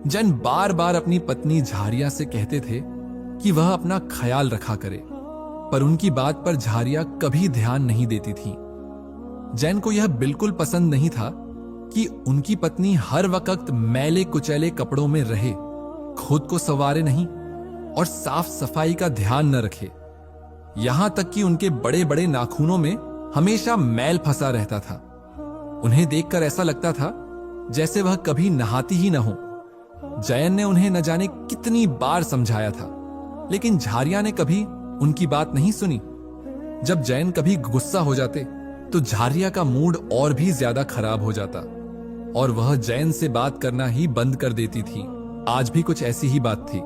जैन बार बार अपनी पत्नी झारिया से कहते थे कि वह अपना ख्याल रखा करे, पर उनकी बात पर झारिया कभी ध्यान नहीं देती थी। जैन को यह बिल्कुल पसंद नहीं था कि उनकी पत्नी हर वक्त मैले कुचैले कपड़ों में रहे, खुद को संवारे नहीं और साफ सफाई का ध्यान न रखे। यहां तक कि उनके बड़े बड़े नाखूनों में हमेशा मैल फंसा रहता था। उन्हें देखकर ऐसा लगता था जैसे वह कभी नहाती ही न हो। जैन ने उन्हें न जाने कितनी बार समझाया था, लेकिन झारिया ने कभी उनकी बात नहीं सुनी। जब जैन कभी गुस्सा हो जाते तो झारिया का मूड और भी ज्यादा खराब हो जाता और वह जैन से बात करना ही बंद कर देती थी। आज भी कुछ ऐसी ही बात थी।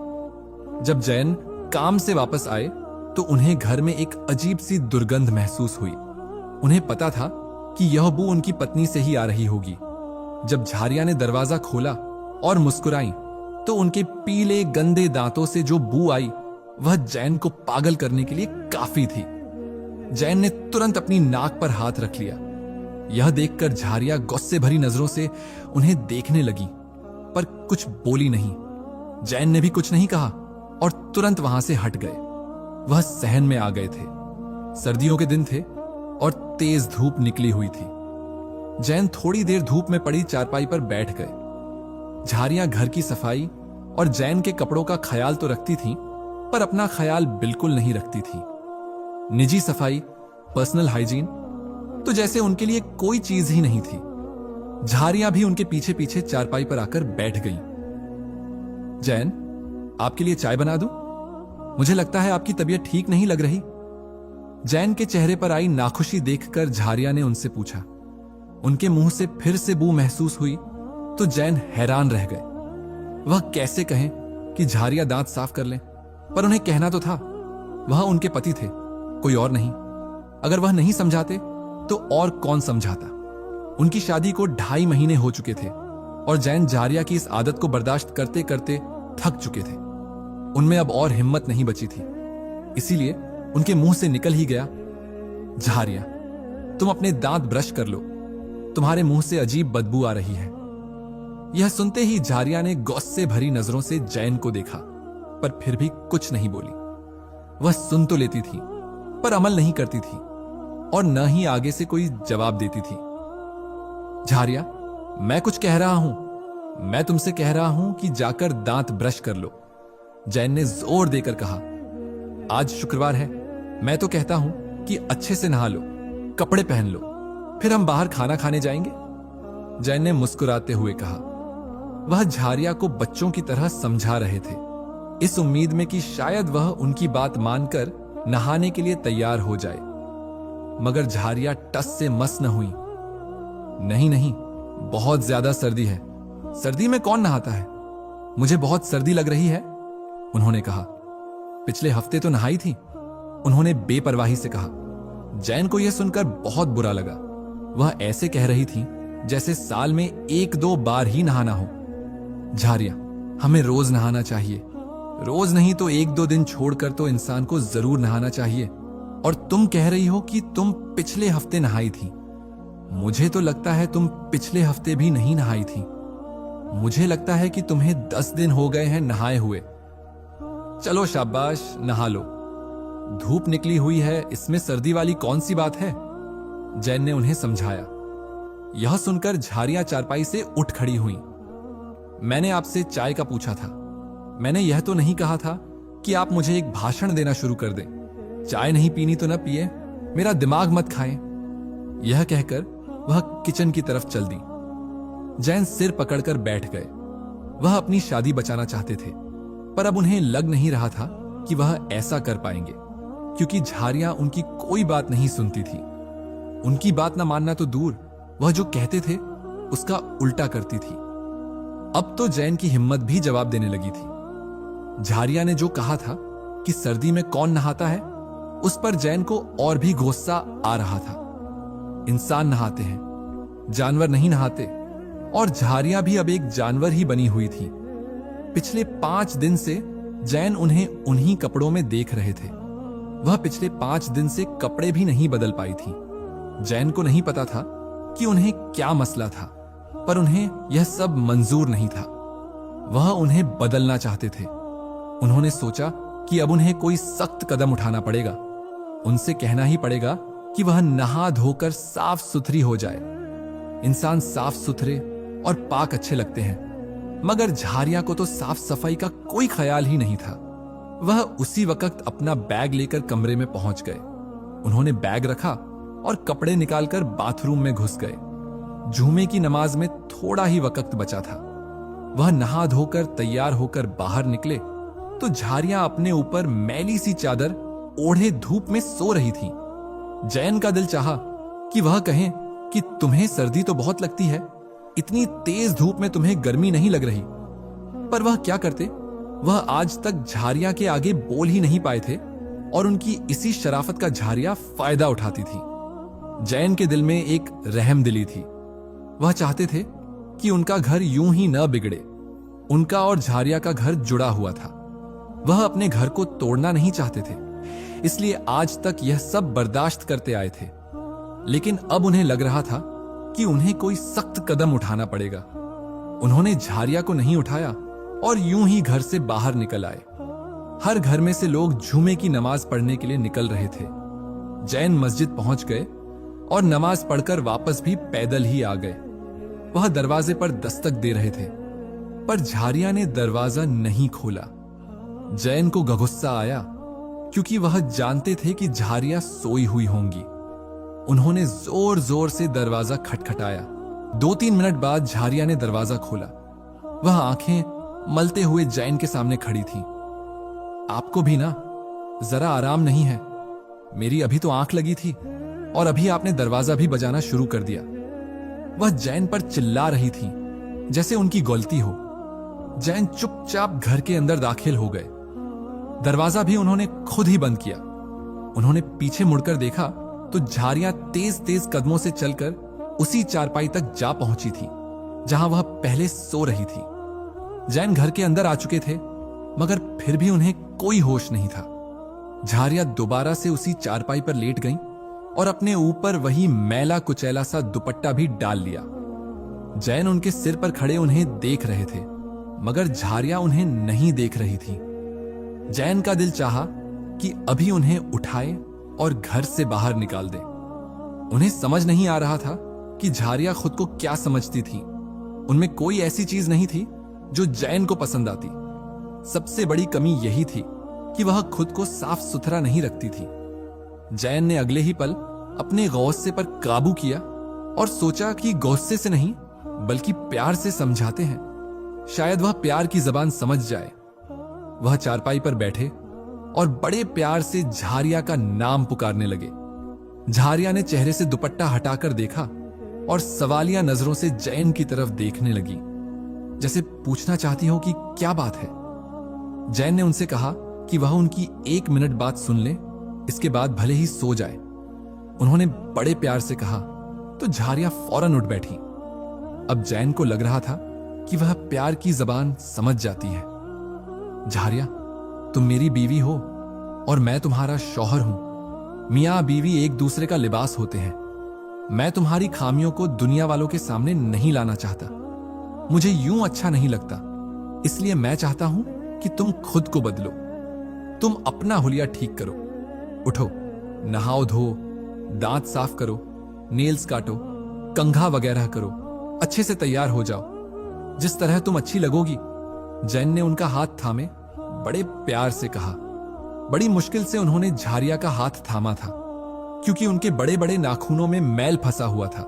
जब जैन काम से वापस आए तो उन्हें घर में एक अजीब सी दुर्गंध महसूस हुई। उन्हें पता था कि यह बू उनकी पत्नी से ही आ रही होगी। जब झारिया ने दरवाजा खोला और मुस्कुराई तो उनके पीले गंदे दांतों से जो बू आई वह जैन को पागल करने के लिए काफी थी। जैन ने तुरंत अपनी नाक पर हाथ रख लिया। यह देखकर झारिया गुस्से भरी नजरों से उन्हें देखने लगी, पर कुछ बोली नहीं। जैन ने भी कुछ नहीं कहा और तुरंत वहां से हट गए। वह सहन में आ गए थे। सर्दियों के दिन थे और तेज धूप निकली हुई थी। जैन थोड़ी देर धूप में पड़ी चारपाई पर बैठ गए। झारिया घर की सफाई और जैन के कपड़ों का ख्याल तो रखती थी, पर अपना ख्याल बिल्कुल नहीं रखती थी। निजी सफाई, पर्सनल हाइजीन तो जैसे उनके लिए कोई चीज ही नहीं थी। झारिया भी उनके पीछे पीछे चारपाई पर आकर बैठ गई। जैन, आपके लिए चाय बना दूं? मुझे लगता है आपकी तबीयत ठीक नहीं लग रही। जैन के चेहरे पर आई नाखुशी देखकर झारिया ने उनसे पूछा। उनके मुंह से फिर से बू महसूस हुई तो जैन हैरान रह गए। वह कैसे कहें कि झारिया दांत साफ कर लें, पर उन्हें कहना तो था। वह उनके पति थे, कोई और नहीं। अगर वह नहीं समझाते तो और कौन समझाता। उनकी शादी को 2.5 महीने हो चुके थे और जैन झारिया की इस आदत को बर्दाश्त करते करते थक चुके थे। उनमें अब और हिम्मत नहीं बची थी। इसीलिए उनके मुंह से निकल ही गया, झारिया, तुम अपने दांत ब्रश कर लो, तुम्हारे मुंह से अजीब बदबू आ रही है। यह सुनते ही झारिया ने गुस्से भरी नजरों से जैन को देखा, पर फिर भी कुछ नहीं बोली। वह सुन तो लेती थी, पर अमल नहीं करती थी और न ही आगे से कोई जवाब देती थी। झारिया, मैं कुछ कह रहा हूं। मैं तुमसे कह रहा हूं कि जाकर दांत ब्रश कर लो। जैन ने जोर देकर कहा। आज शुक्रवार है, मैं तो कहता हूं कि अच्छे से नहा लो, कपड़े पहन लो, फिर हम बाहर खाना खाने जाएंगे। जैन ने मुस्कुराते हुए कहा। वह झारिया को बच्चों की तरह समझा रहे थे, इस उम्मीद में कि शायद वह उनकी बात मानकर नहाने के लिए तैयार हो जाए। मगर झारिया टस से मस न हुई। नहीं नहीं, बहुत ज्यादा सर्दी है। सर्दी में कौन नहाता है? मुझे बहुत सर्दी लग रही है, उन्होंने कहा। पिछले हफ्ते तो नहाई थी, उन्होंने बेपरवाही से कहा। जैन को यह सुनकर बहुत बुरा लगा। वह ऐसे कह रही थी जैसे साल में 1-2 बार ही नहाना हो। झारिया, हमें रोज नहाना चाहिए। रोज नहीं तो 1-2 दिन छोड़कर तो इंसान को जरूर नहाना चाहिए। और तुम कह रही हो कि तुम पिछले हफ्ते नहाई थी। मुझे तो लगता है तुम पिछले हफ्ते भी नहीं नहाई थी। मुझे लगता है कि तुम्हें 10 दिन हो गए हैं नहाए हुए। चलो शाबाश, नहा लो। धूप निकली हुई है, इसमें सर्दी वाली कौन सी बात है? जैन ने उन्हें समझाया। यह सुनकर झारिया चारपाई से उठ खड़ी हुई। मैंने आपसे चाय का पूछा था। मैंने यह तो नहीं कहा था कि आप मुझे एक भाषण देना शुरू कर दें। चाय नहीं पीनी तो न पिए, मेरा दिमाग मत खाएं। यह कहकर वह किचन की तरफ चल दी। जैन सिर पकड़कर बैठ गए। वह अपनी शादी बचाना चाहते थे, पर अब उन्हें लग नहीं रहा था कि वह ऐसा कर पाएंगे, क्योंकि झारिया उनकी कोई बात नहीं सुनती थी। उनकी बात न मानना तो दूर, वह जो कहते थे उसका उल्टा करती थी। अब तो जैन की हिम्मत भी जवाब देने लगी थी। झारिया ने जो कहा था कि सर्दी में कौन नहाता है, उस पर जैन को और भी गुस्सा आ रहा था। इंसान नहाते हैं, जानवर नहीं नहाते, और झारिया भी अब एक जानवर ही बनी हुई थी। पिछले 5 दिन से जैन उन्हें उन्हीं कपड़ों में देख रहे थे। वह पिछले 5 दिन से कपड़े भी नहीं बदल पाई थी। जैन को नहीं पता था कि उन्हें क्या मसला था, पर उन्हें यह सब मंजूर नहीं था। वह उन्हें बदलना चाहते थे। उन्होंने सोचा कि अब उन्हें कोई सख्त कदम उठाना पड़ेगा। उनसे कहना ही पड़ेगा कि वह नहा धोकर साफ सुथरी हो जाए। इंसान साफ सुथरे और पाक अच्छे लगते हैं, मगर झारिया को तो साफ सफाई का कोई ख्याल ही नहीं था। वह उसी वक्त अपना बैग लेकर कमरे में पहुंच गए। उन्होंने बैग रखा और कपड़े निकालकर बाथरूम में घुस गए। जुमे की नमाज में थोड़ा ही वक्त बचा था। वह नहा धोकर तैयार होकर बाहर निकले तो झारिया अपने ऊपर मैली सी चादर ओढ़े धूप में सो रही थी। जैन का दिल चाहा कि वह कहें कि तुम्हें सर्दी तो बहुत लगती है, इतनी तेज धूप में तुम्हें गर्मी नहीं लग रही, पर वह क्या करते। वह आज तक झारिया के आगे बोल ही नहीं पाए थे और उनकी इसी शराफत का झारिया फायदा उठाती थी। जैन के दिल में एक रहम दिली थी। वह चाहते थे कि उनका घर यूं ही न बिगड़े। उनका और झारिया का घर जुड़ा हुआ था। वह अपने घर को तोड़ना नहीं चाहते थे, इसलिए आज तक यह सब बर्दाश्त करते आए थे। लेकिन अब उन्हें लग रहा था कि उन्हें कोई सख्त कदम उठाना पड़ेगा। उन्होंने झारिया को नहीं उठाया और यूं ही घर से बाहर निकल आए। हर घर में से लोग जुमे की नमाज पढ़ने के लिए निकल रहे थे। जैन मस्जिद पहुंच गए और नमाज पढ़कर वापस भी पैदल ही आ गए। वह दरवाजे पर दस्तक दे रहे थे, पर झारिया ने दरवाजा नहीं खोला। जैन को गुस्सा आया, क्योंकि वह जानते थे कि झारिया सोई हुई होंगी। उन्होंने जोर जोर से दरवाजा खटखटाया। 2-3 मिनट बाद झारिया ने दरवाजा खोला। वह आंखें मलते हुए जैन के सामने खड़ी थी। आपको भी ना जरा आराम नहीं है? मेरी अभी तो आंख लगी थी और अभी आपने दरवाजा भी बजाना शुरू कर दिया। वह जैन पर चिल्ला रही थी जैसे उनकी गलती हो। जैन चुपचाप घर के अंदर दाखिल हो गए। दरवाजा भी उन्होंने खुद ही बंद किया। उन्होंने पीछे मुड़कर देखा तो झारिया तेज तेज कदमों से चलकर उसी चारपाई तक जा पहुंची थी जहां वह पहले सो रही थी। जैन घर के अंदर आ चुके थे, मगर फिर भी उन्हें कोई होश नहीं था। झारिया दोबारा से उसी चारपाई पर लेट गईं और अपने ऊपर वही मैला कुचैला सा दुपट्टा भी डाल लिया। जैन उनके सिर पर खड़े उन्हें देख रहे थे, मगर झारिया उन्हें नहीं देख रही थी। जैन का दिल चाहा कि अभी उन्हें उठाए और घर से बाहर निकाल दे। उन्हें समझ नहीं आ रहा था कि झारिया खुद को क्या समझती थी। उनमें कोई ऐसी चीज नहीं थी जो जैन को पसंद आती। सबसे बड़ी कमी यही थी कि वह खुद को साफ सुथरा नहीं रखती थी। जैन ने अगले ही पल अपने गुस्से पर काबू किया और सोचा कि गुस्से से नहीं बल्कि प्यार से समझाते हैं, शायद वह प्यार की जबान समझ जाए। वह चारपाई पर बैठे और बड़े प्यार से झारिया का नाम पुकारने लगे। झारिया ने चेहरे से दुपट्टा हटाकर देखा और सवालिया नजरों से जैन की तरफ देखने लगी, जैसे पूछना चाहती हो कि क्या बात है। जैन ने उनसे कहा कि वह उनकी 1 मिनट बात सुन ले, इसके बाद भले ही सो जाए। उन्होंने बड़े प्यार से कहा तो झारिया फौरन उठ बैठी। अब जैन को लग रहा था कि वह प्यार की जबान समझ जाती है। झारिया, तुम मेरी बीवी हो और मैं तुम्हारा शौहर हूं। मियां बीवी एक दूसरे का लिबास होते हैं। मैं तुम्हारी खामियों को दुनिया वालों के सामने नहीं लाना चाहता। मुझे यूं अच्छा नहीं लगता, इसलिए मैं चाहता हूं कि तुम खुद को बदलो। तुम अपना हुलिया ठीक करो। उठो, नहाओ धो, दांत साफ करो, नेल्स काटो, कंघा वगैरह करो, अच्छे से तैयार हो जाओ, जिस तरह तुम अच्छी लगोगी। जैन ने उनका हाथ थामे बड़े प्यार से कहा। बड़ी मुश्किल से उन्होंने झारिया का हाथ थामा था, क्योंकि उनके बड़े बड़े नाखूनों में मैल फंसा हुआ था,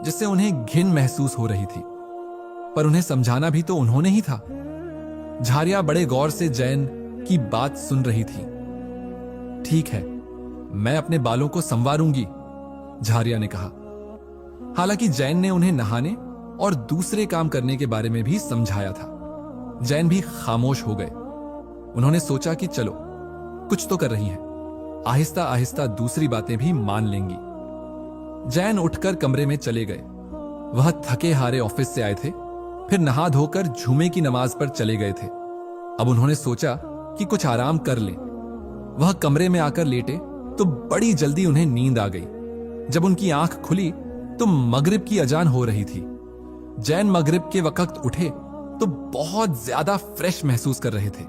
जिससे उन्हें घिन महसूस हो रही थी। पर उन्हें समझाना भी तो उन्होंने ही था। झारिया बड़े गौर से जैन की बात सुन रही थी। ठीक है, मैं अपने बालों को संवारूंगी, झारिया ने कहा। हालांकि जैन ने उन्हें नहाने और दूसरे काम करने के बारे में भी समझाया था। जैन भी खामोश हो गए। उन्होंने सोचा कि चलो, कुछ तो कर रही हैं, आहिस्ता आहिस्ता दूसरी बातें भी मान लेंगी। जैन उठकर कमरे में चले गए। वह थके हारे ऑफिस से आए थे, फिर नहा धोकर जुमे की नमाज पर चले गए थे। अब उन्होंने सोचा कि कुछ आराम कर लें। वह कमरे में आकर लेटे तो बड़ी जल्दी उन्हें नींद आ गई। जब उनकी आंख खुली तो मगरिब की अजान हो रही थी। जैन मगरिब के वक्त उठे तो बहुत ज्यादा फ्रेश महसूस कर रहे थे।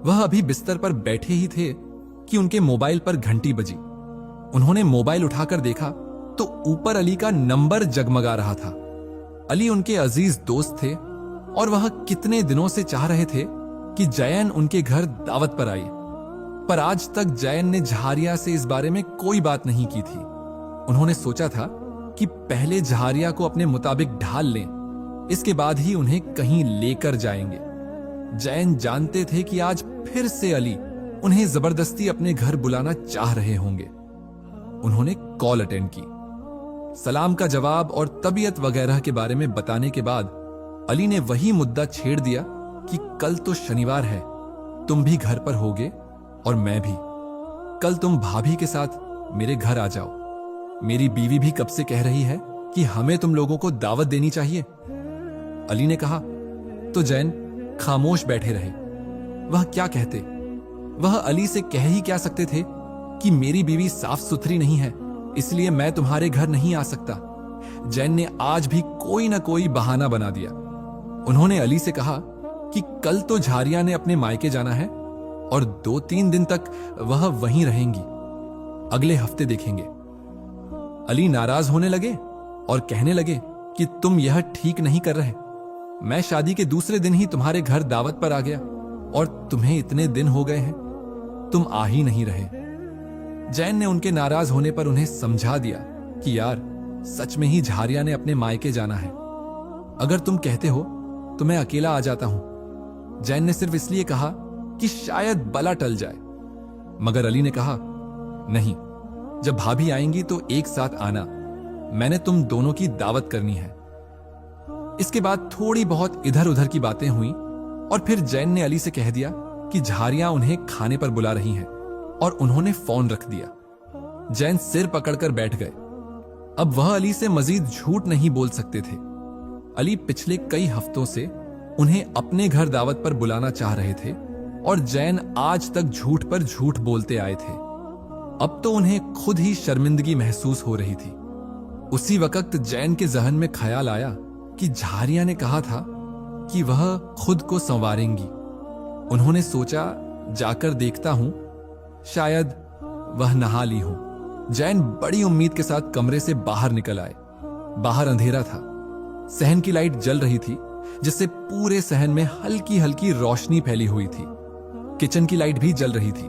वह अभी बिस्तर पर बैठे ही थे कि उनके मोबाइल पर घंटी बजी। उन्होंने मोबाइल उठाकर देखा तो ऊपर अली का नंबर जगमगा रहा था। अली उनके अजीज दोस्त थे और वह कितने दिनों से चाह रहे थे कि जयन उनके घर दावत पर आए, पर आज तक जयन ने झारिया से इस बारे में कोई बात नहीं की थी। उन्होंने सोचा था कि पहले झारिया को अपने मुताबिक ढाल लें, इसके बाद ही उन्हें कहीं लेकर जाएंगे। जयन जानते थे कि आज फिर से अली उन्हें जबरदस्ती अपने घर बुलाना चाह रहे होंगे। उन्होंने कॉल अटेंड की। सलाम का जवाब और तबीयत वगैरह के बारे में बताने के बाद अली ने वही मुद्दा छेड़ दिया कि कल तो शनिवार है, तुम भी घर पर होगे और मैं भी। कल तुम भाभी के साथ मेरे घर आ जाओ। मेरी बीवी भी कब से कह रही है कि हमें तुम लोगों को दावत देनी चाहिए। अली ने कहा तो जैन खामोश बैठे रहे। वह क्या कहते? वह अली से कह ही क्या सकते थे कि मेरी बीवी साफ सुथरी नहीं है, इसलिए मैं तुम्हारे घर नहीं आ सकता। जैन ने आज भी कोई ना कोई बहाना बना दिया। उन्होंने अली से कहा कि कल तो झारिया ने अपने मायके जाना है और 2-3 दिन तक वह वहीं रहेंगी, अगले हफ्ते देखेंगे। अली नाराज होने लगे और कहने लगे कि तुम यह ठीक नहीं कर रहे। मैं शादी के दूसरे दिन ही तुम्हारे घर दावत पर आ गया और तुम्हें इतने दिन हो गए हैं, तुम आ ही नहीं रहे। जैन ने उनके नाराज होने पर उन्हें समझा दिया कि यार सच में ही झारिया ने अपने मायके जाना है। अगर तुम कहते हो तो मैं अकेला आ जाता हूं। जैन ने सिर्फ इसलिए कहा कि शायद बला टल जाए, मगर अली ने कहा नहीं, जब भाभी आएंगी तो एक साथ आना, मैंने तुम दोनों की दावत करनी है। इसके बाद थोड़ी बहुत इधर उधर की बातें हुई और फिर जैन ने अली से कह दिया कि झारिया उन्हें खाने पर बुला रही हैं और उन्होंने फोन रख दिया। जैन सिर पकड़कर बैठ गए। अब वह अली से मजीद झूठ नहीं बोल सकते थे। अली पिछले कई हफ्तों से उन्हें अपने घर दावत पर बुलाना चाह रहे थे और जैन आज तक झूठ पर झूठ बोलते आए थे। अब तो उन्हें खुद ही शर्मिंदगी महसूस हो रही थी। उसी वक्त जैन के जहन में ख्याल आया कि झारिया ने कहा था कि वह खुद को संवारेंगी। उन्होंने सोचा जाकर देखता हूं, शायद वह नहा ली हो। जैन बड़ी उम्मीद के साथ कमरे से बाहर निकल आए। बाहर अंधेरा था। सहन की लाइट जल रही थी जिससे पूरे सहन में हल्की हल्की रोशनी फैली हुई थी। किचन की लाइट भी जल रही थी।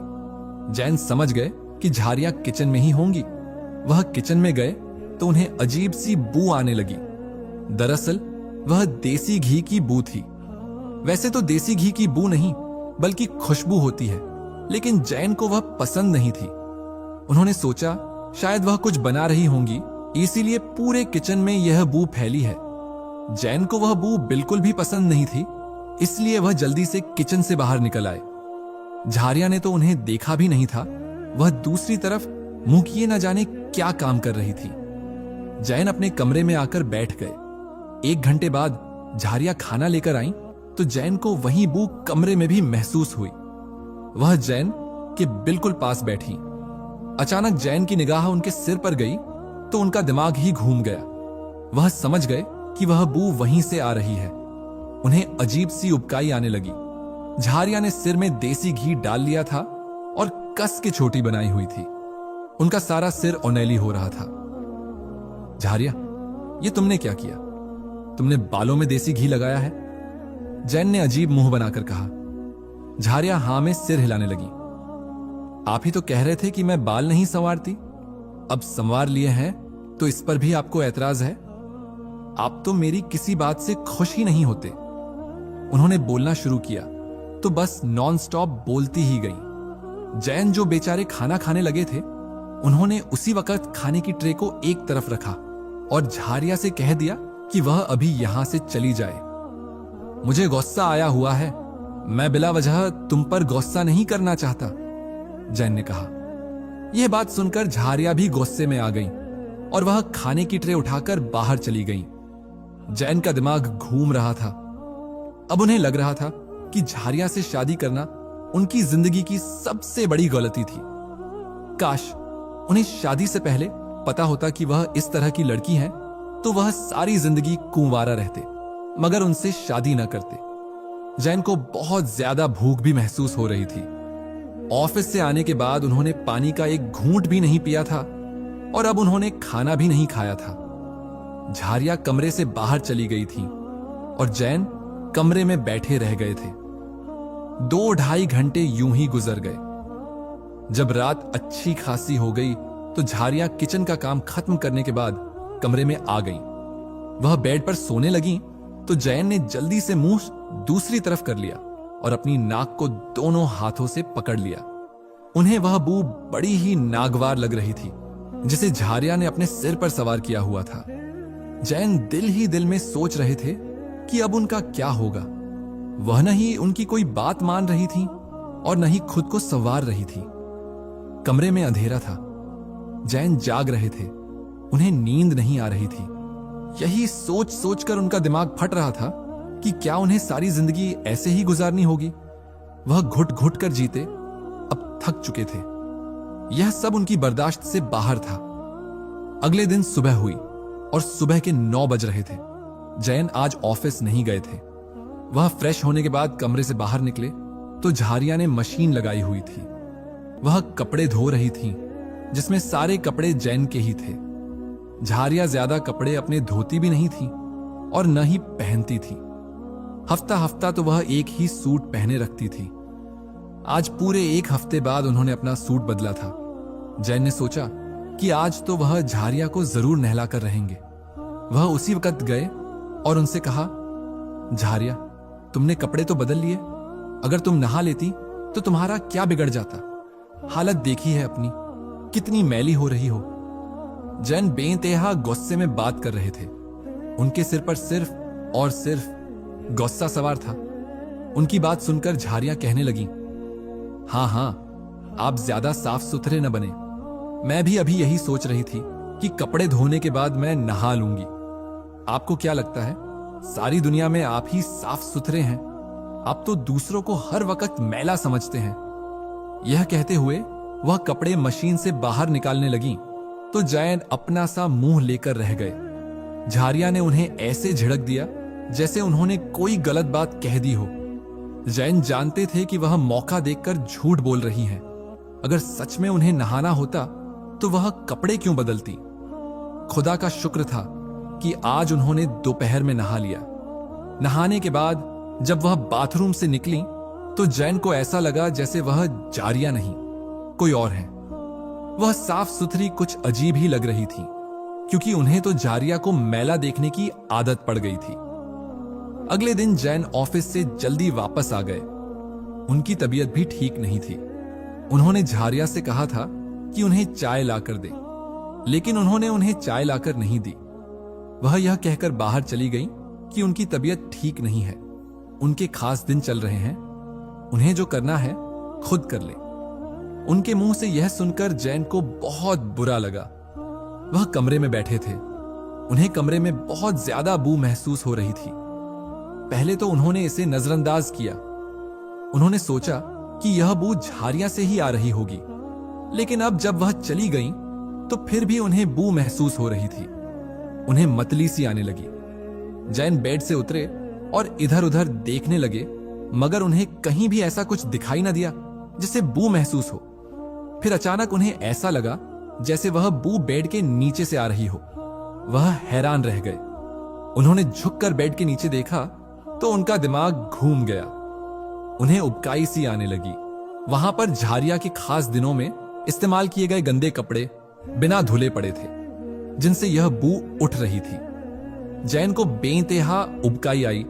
जैन समझ गए कि झारिया किचन में ही होंगी। वह किचन में गए तो उन्हें अजीब सी बू आने लगी। दरअसल वह देसी घी की बू थी। वैसे तो देसी घी की बू नहीं बल्कि खुशबू होती है, लेकिन जैन को वह पसंद नहीं थी। उन्होंने सोचा शायद वह कुछ बना रही होंगी, इसीलिए पूरे किचन में यह बू फैली है। जैन को वह बू बिल्कुल भी पसंद नहीं थी, इसलिए वह जल्दी से किचन से बाहर निकल आए। झारिया ने तो उन्हें देखा भी नहीं था। वह दूसरी तरफ मुंह किए न जाने क्या काम कर रही थी। जैन अपने कमरे में आकर बैठ गए। 1 घंटे बाद झारिया खाना लेकर आई तो जैन को वही बू कमरे में भी महसूस हुई। वह जैन के बिल्कुल पास बैठी। अचानक जैन की निगाह उनके सिर पर गई तो उनका दिमाग ही घूम गया। वह समझ गए कि वह बू वहीं से आ रही है। उन्हें अजीब सी उबकाई आने लगी। झारिया ने सिर में देसी घी डाल लिया था और कस के छोटी बनाई हुई थी। उनका सारा सिर ओनैली हो रहा था। झारिया, ये तुमने क्या किया? तुमने बालों में देसी घी लगाया है? जैन ने अजीब मुंह बनाकर कहा। झारिया हां में सिर हिलाने लगी। आप ही तो कह रहे थे कि मैं बाल नहीं संवारती। अब संवार लिए हैं तो इस पर भी आपको ऐतराज है? आप तो मेरी किसी बात से खुश ही नहीं होते। उन्होंने बोलना शुरू किया तो बस नॉन स्टॉप बोलती ही गई। जैन जो बेचारे खाना खाने लगे थे, उन्होंने उसी वक्त खाने की ट्रे को एक तरफ रखा और झारिया से कह दिया कि वह अभी यहां से चली जाए। मुझे गुस्सा आया हुआ है, मैं बिला वजह तुम पर गुस्सा नहीं करना चाहता, जैन ने कहा। यह बात सुनकर झारिया भी गुस्से में आ गई और वह खाने की ट्रे उठाकर बाहर चली गई। जैन का दिमाग घूम रहा था। अब उन्हें लग रहा था कि झारिया से शादी करना उनकी जिंदगी की सबसे बड़ी गलती थी। काश उन्हें शादी से पहले पता होता कि वह इस तरह की लड़की है तो वह सारी जिंदगी कुंवारा रहते। मगर उनसे शादी न करते। जैन को बहुत ज्यादा भूख भी महसूस हो रही थी। ऑफिस से आने के बाद उन्होंने पानी का एक घूंट भी नहीं पिया था और अब उन्होंने खाना भी नहीं खाया था। झारिया कमरे से बाहर चली गई थी और जैन कमरे में बैठे रह गए थे। 2-2.5 घंटे यूं ही गुजर गए। जब रात अच्छी खासी हो गई तो झारिया किचन का काम खत्म करने के बाद कमरे में आ गई। वह बेड पर सोने लगी तो जैन ने जल्दी से मुंह दूसरी तरफ कर लिया और अपनी नाक को दोनों हाथों से पकड़ लिया। उन्हें वह बू बड़ी ही नागवार लग रही थी, जिसे झारिया ने अपने सिर पर सवार किया हुआ था। जैन दिल ही दिल में सोच रहे थे कि अब उनका क्या होगा। वह न ही उनकी कोई बात मान रही थी और न ही खुद को संवार रही थी। कमरे में अंधेरा था। जैन जाग रहे थे, उन्हें नींद नहीं आ रही थी। यही सोच सोचकर उनका दिमाग फट रहा था कि क्या उन्हें सारी जिंदगी ऐसे ही गुजारनी होगी। वह घुट घुट कर जीते, अब थक चुके थे। यह सब उनकी बर्दाश्त से बाहर था। अगले दिन सुबह हुई और सुबह के 9 बज रहे थे। जैन आज ऑफिस नहीं गए थे। वह फ्रेश होने के बाद कमरे से बाहर निकले तो झारिया ने मशीन लगाई हुई थी। वह कपड़े धो रही थी, जिसमें सारे कपड़े जैन के ही थे। झारिया ज्यादा कपड़े अपने धोती भी नहीं थी और न ही पहनती थी। हफ्ता हफ्ता तो वह एक ही सूट पहने रखती थी। आज पूरे 1 हफ्ते बाद उन्होंने अपना सूट बदला था। जैन ने सोचा कि आज तो वह झारिया को जरूर नहलाकर रहेंगे। वह उसी वक्त गए और उनसे कहा, झारिया, तुमने कपड़े तो बदल लिए। अगर तुम नहा लेती तो तुम्हारा क्या बिगड़ जाता। हालत देखी है अपनी, कितनी मैली हो रही हो। जैन बेइंतहा गुस्से में बात कर रहे थे। उनके सिर पर सिर्फ और सिर्फ गुस्सा सवार था। उनकी बात सुनकर झारिया कहने लगी, हाँ हाँ, आप ज्यादा साफ सुथरे न बने। मैं भी अभी यही सोच रही थी कि कपड़े धोने के बाद मैं नहा लूंगी। आपको क्या लगता है सारी दुनिया में आप ही साफ सुथरे हैं? आप तो दूसरों को हर वक्त मैला समझते हैं। यह कहते हुए वह कपड़े मशीन से बाहर निकालने लगी तो जैन अपना सा मुंह लेकर रह गए। झारिया ने उन्हें ऐसे झिड़क दिया जैसे उन्होंने कोई गलत बात कह दी हो। जैन जानते थे कि वह मौका देखकर झूठ बोल रही हैं। अगर सच में उन्हें नहाना होता तो वह कपड़े क्यों बदलती। खुदा का शुक्र था कि आज उन्होंने दोपहर में नहा लिया। नहाने के बाद जब वह बाथरूम से निकली तो जैन को ऐसा लगा जैसे वह झारिया नहीं, कोई और है। वह साफ सुथरी कुछ अजीब ही लग रही थी, क्योंकि उन्हें तो झारिया को मैला देखने की आदत पड़ गई थी। अगले दिन जैन ऑफिस से जल्दी वापस आ गए। उनकी तबीयत भी ठीक नहीं थी। उन्होंने झारिया से कहा था कि उन्हें चाय लाकर दे, लेकिन उन्होंने उन्हें चाय लाकर नहीं दी। वह यह कहकर बाहर चली गई कि उनकी तबीयत ठीक नहीं है, उनके खास दिन चल रहे हैं, उन्हें जो करना है खुद कर ले। उनके मुंह से यह सुनकर जैन को बहुत बुरा लगा। वह कमरे में बैठे थे। उन्हें कमरे में बहुत ज्यादा बू महसूस हो रही थी। पहले तो उन्होंने इसे नजरअंदाज किया। उन्होंने सोचा कि यह बू झारिया से ही आ रही होगी, लेकिन अब जब वह चली गई तो फिर भी उन्हें बू महसूस हो रही थी। उन्हें मतली सी आने लगी। जैन बेड से उतरे और इधर उधर देखने लगे, मगर उन्हें कहीं भी ऐसा कुछ दिखाई न दिया जिसे बू महसूस हो। फिर अचानक उन्हें ऐसा लगा जैसे वह बू बेड के नीचे से आ रही हो। वह हैरान रह गए। उन्होंने झुककर बेड के नीचे देखा तो उनका दिमाग घूम गया। उन्हें उबकाई सी आने लगी। वहां पर झारिया के खास दिनों में इस्तेमाल किए गए गंदे कपड़े बिना धुले पड़े थे, जिनसे यह बू उठ रही थी। जैन को बेइंतहा उबकाई आई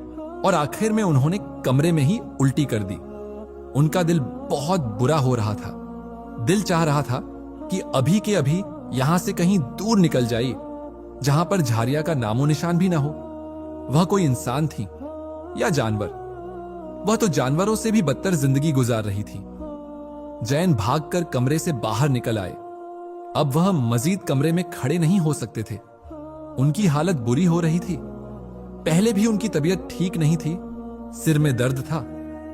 और आखिर में उन्होंने कमरे में ही उल्टी कर दी। उनका दिल बहुत बुरा हो रहा था। दिल चाह रहा था कि अभी के अभी यहां से कहीं दूर निकल जाए, जहां पर झारिया का नामो निशान भी ना हो। वह कोई इंसान थी या जानवर? वह तो जानवरों से भी बदतर जिंदगी गुजार रही थी। जैन भागकर कमरे से बाहर निकल आए। अब वह मजीद कमरे में खड़े नहीं हो सकते थे। उनकी हालत बुरी हो रही थी। पहले भी उनकी तबीयत ठीक नहीं थी, सिर में दर्द था,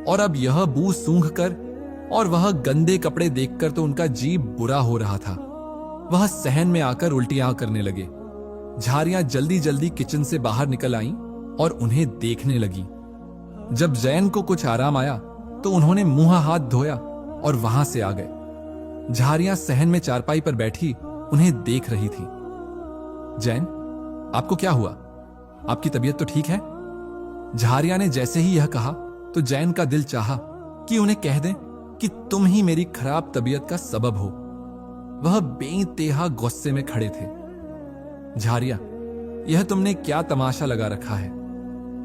और अब यह बू सूंघकर और वह गंदे कपड़े देखकर तो उनका जी बुरा हो रहा था। वह सहन में आकर उल्टियां करने लगे। झारियां जल्दी जल्दी किचन से बाहर निकल आईं और उन्हें देखने लगी। जब जैन को कुछ आराम आया तो उन्होंने मुंह हाथ धोया और वहां से आ गए। झारियां सहन में चारपाई पर बैठी उन्हें देख रही थी। जैन, आपको क्या हुआ? आपकी तबीयत तो ठीक है? झारिया ने जैसे ही यह कहा तो जैन का दिल चाहा कि उन्हें कह दें कि तुम ही मेरी खराब तबीयत का सबब हो। वह बेइंतहा गुस्से में खड़े थे। झारिया, यह तुमने क्या तमाशा लगा रखा है?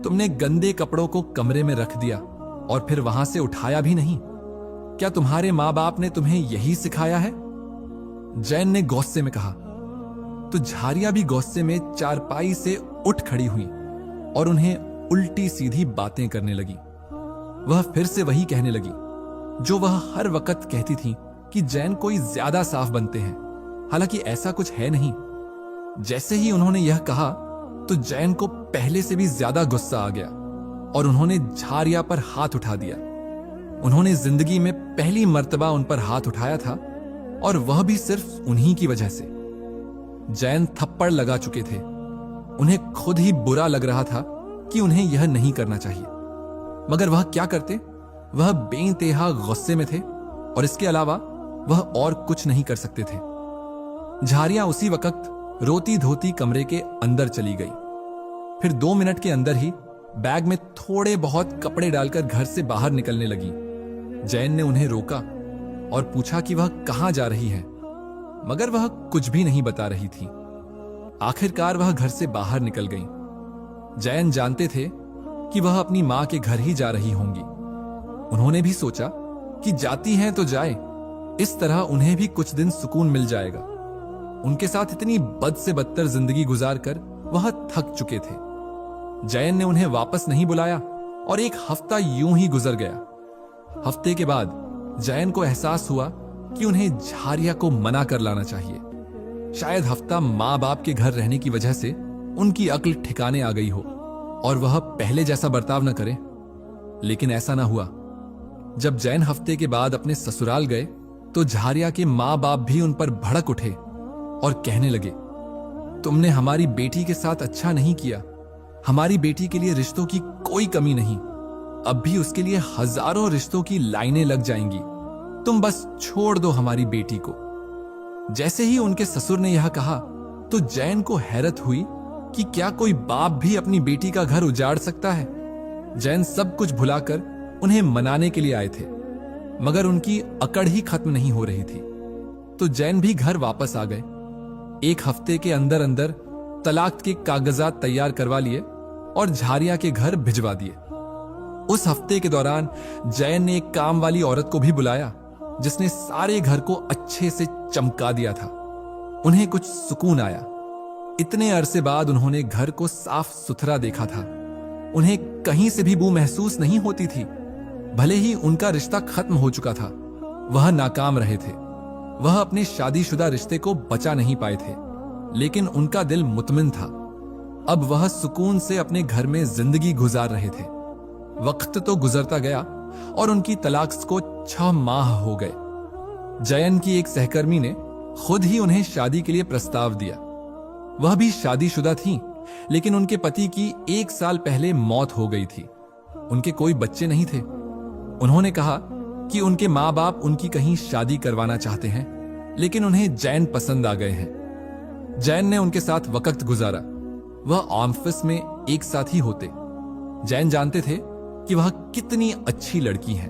तुमने गंदे कपड़ों को कमरे में रख दिया और फिर वहां से उठाया भी नहीं। क्या तुम्हारे मां बाप ने तुम्हें यही सिखाया है? जैन ने गुस्से में कहा। तो झारिया भी गुस्से में चारपाई से उठ खड़ी हुई और उन्हें उल्टी सीधी बातें करने लगी। वह फिर से वही कहने लगी जो वह हर वक्त कहती थी कि जैन कोई ज्यादा साफ बनते हैं, हालांकि ऐसा कुछ है नहीं। जैसे ही उन्होंने यह कहा तो जैन को पहले से भी ज्यादा गुस्सा आ गया और उन्होंने झारिया पर हाथ उठा दिया। उन्होंने जिंदगी में पहली मर्तबा उन पर हाथ उठाया था और वह भी सिर्फ उन्हीं की वजह से। जैन थप्पड़ लगा चुके थे। उन्हें खुद ही बुरा लग रहा था कि उन्हें यह नहीं करना चाहिए, मगर वह क्या करते? वह बेइंतहा गुस्से में थे और इसके अलावा वह और कुछ नहीं कर सकते थे। झारिया उसी वक्त रोती धोती कमरे के अंदर चली गई। फिर 2 मिनट के अंदर ही बैग में थोड़े बहुत कपड़े डालकर घर से बाहर निकलने लगी। जैन ने उन्हें रोका और पूछा कि वह कहां जा रही है, मगर वह कुछ भी नहीं बता रही थी। आखिरकार वह घर से बाहर निकल गई। जैन जानते थे कि वह अपनी मां के घर ही जा रही होंगी। उन्होंने भी सोचा कि जाती हैं तो जाए, इस तरह उन्हें भी कुछ दिन सुकून मिल जाएगा। उनके साथ इतनी बद से बदतर जिंदगी गुजार कर वह थक चुके थे। जैन ने उन्हें वापस नहीं बुलाया और 1 हफ्ता यूं ही गुजर गया। हफ्ते के बाद जैन को एहसास हुआ कि उन्हें झारिया को मना कर लाना चाहिए। शायद हफ्ता मां बाप के घर रहने की वजह से उनकी अक्ल ठिकाने आ गई हो और वह पहले जैसा बर्ताव न करे, लेकिन ऐसा ना हुआ। जब जैन हफ्ते के बाद अपने ससुराल गए तो झारिया के मां बाप भी उन पर भड़क उठे और कहने लगे, तुमने हमारी बेटी के साथ अच्छा नहीं किया। हमारी बेटी के लिए रिश्तों की कोई कमी नहीं, अब भी उसके लिए हजारों रिश्तों की लाइनें लग जाएंगी। तुम बस छोड़ दो हमारी बेटी को। जैसे ही उनके ससुर ने यह कहा तो जैन को हैरत हुई कि क्या कोई बाप भी अपनी बेटी का घर उजाड़ सकता है। जैन सब कुछ भुलाकर उन्हें मनाने के लिए आए थे, मगर उनकी अकड़ ही खत्म नहीं हो रही थी। तो जैन भी घर वापस आ गए। 1 हफ्ते के अंदर अंदर तलाक के कागजात तैयार करवा लिए और झारिया के घर भिजवा दिए। उस हफ्ते के दौरान जैन ने एक काम वाली औरत को भी बुलाया जिसने सारे घर को अच्छे से चमका दिया था। उन्हें कुछ सुकून आया। इतने अरसे बाद उन्होंने घर को साफ सुथरा देखा था। उन्हें कहीं से भी बू महसूस नहीं होती थी। भले ही उनका रिश्ता खत्म हो चुका था, वह नाकाम रहे थे। वह अपने शादीशुदा रिश्ते को बचा नहीं पाए थे, लेकिन उनका दिल मुतमिन था। अब वह सुकून से अपने घर में जिंदगी गुजार रहे थे। वक्त तो गुजरता गया और उनकी तलाक को 6 माह हो गए। जयन की एक सहकर्मी ने खुद ही उन्हें शादी के लिए प्रस्ताव दिया। वह भी शादीशुदा थी, लेकिन उनके पति की 1 साल पहले मौत हो गई थी। उनके कोई बच्चे नहीं थे। उन्होंने कहा कि उनके माँ बाप उनकी कहीं शादी करवाना चाहते हैं, लेकिन उन्हें जैन पसंद आ गए हैं। जैन ने उनके साथ वक्त गुजारा। वह ऑफिस में एक साथ ही होते। जैन जानते थे कि वह कितनी अच्छी लड़की है।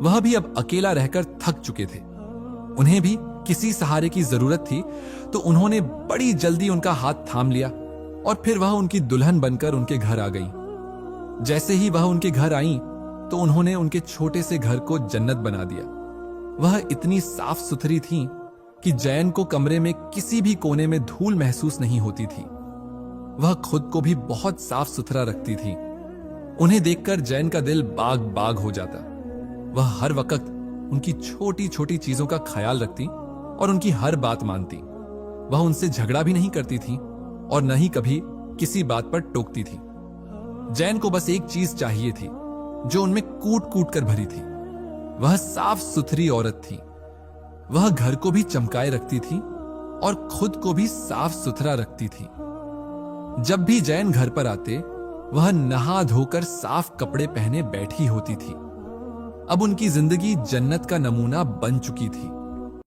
वह भी अब अकेला रहकर थक चुके थे। उन्हें भी किसी सहारे की जरूरत थी, तो उन्होंने बड़ी जल्दी उनका हाथ थाम लिया और फिर वह उनकी दुल्हन बनकर उनके घर आ गई। जैसे ही वह उनके घर आई तो उन्होंने उनके छोटे से घर को जन्नत बना दिया। वह इतनी साफ सुथरी थी कि जैन को कमरे में किसी भी कोने में धूल महसूस नहीं होती थी। वह खुद को भी बहुत साफ सुथरा रखती थी। उन्हें देखकर जैन का दिल बाग बाग हो जाता। वह हर वक्त उनकी छोटी छोटी चीजों का ख्याल रखती और उनकी हर बात मानती। वह उनसे झगड़ा भी नहीं करती थी और न ही कभी किसी बात पर टोकती थी। जैन को बस एक चीज चाहिए थी जो उनमें कूट कूट कर भरी थी। वह साफ सुथरी औरत थी। वह घर को भी चमकाए रखती थी और खुद को भी साफ सुथरा रखती थी। जब भी जैन घर पर आते वह नहा धोकर साफ कपड़े पहने बैठी होती थी। अब उनकी जिंदगी जन्नत का नमूना बन चुकी थी।